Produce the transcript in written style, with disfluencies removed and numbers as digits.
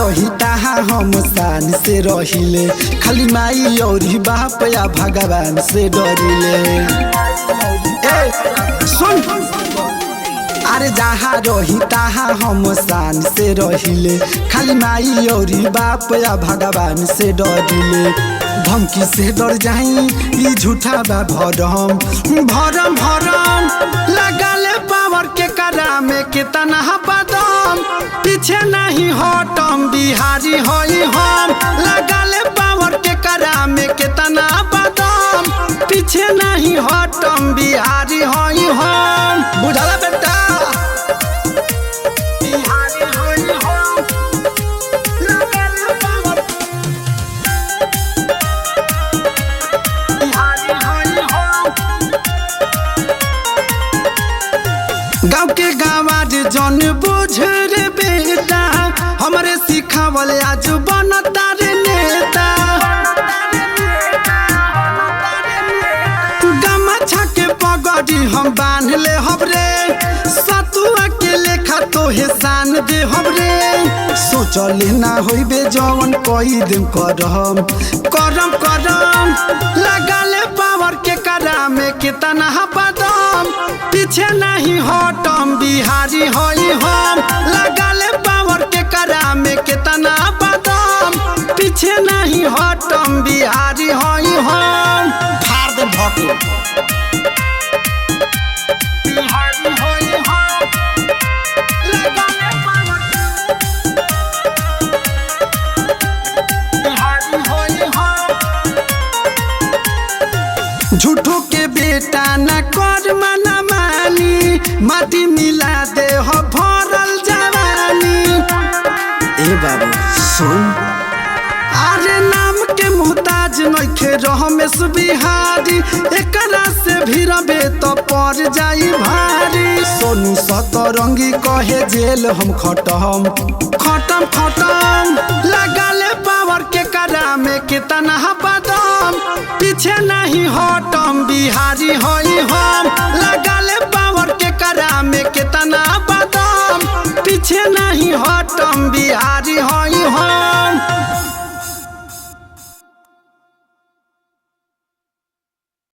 रही तहा हम शान से रहिले, खाली माई और बाप या भगवान से डरिले। सुन, अरे जहाँ रही तहा हम शान से रहिले, खाली माई और बाप या भगवान से डरिले। धमकी से डर जाई ई झूठा बा भरम भरम भरम, लगाले पावर के करा में कितना बदम, पीछे नहीं हटम बिहारी होई हम। लगाले पावर के करा में कितना बदम, पीछे नहीं हटम बिहारी होई हम। बुझला बेटा, बिहारी होई हम। लगाले पावर बिहारी होई हम। गाँव के गावाज जन बुझ रे बेटा, हमरे सिखावल आज बनता रे नेता। गमछा के पगड़ी हम बांध ले हमरे, सतुआ के लेखा तोहे शान दे हमरे। सोचल ना होइबे जवन कई दिन करम करम करम, लगाले पावर के करा में कितना बदम, पीछे नहीं हटम बिहारी होई हम। लगाले पावर के करा में कितना बदम, पीछे नहीं हटम बिहारी होई हम। फाड़ दे भोटो बिहारी होई हम। लगाले पावर बिहारी होई हम। झूठो के बेटा न कर मना मानी, माटी मिला दे हो भरल जवानी। ए बाबू सुन, अरे नाम के मुहताज नइखे रमेश बिहारी, एकरा से भिड़बे तो पड़ जाई भारी। सोनू सतरंगी कहे जेल हम खटम खटम खटम, लगाले पावर के करा में कितना बदम, पीछे नहीं हटम बिहारी होई हम। लगाले पावर के करा में कितना बदम, पीछे नहीं हटम बिहारी होई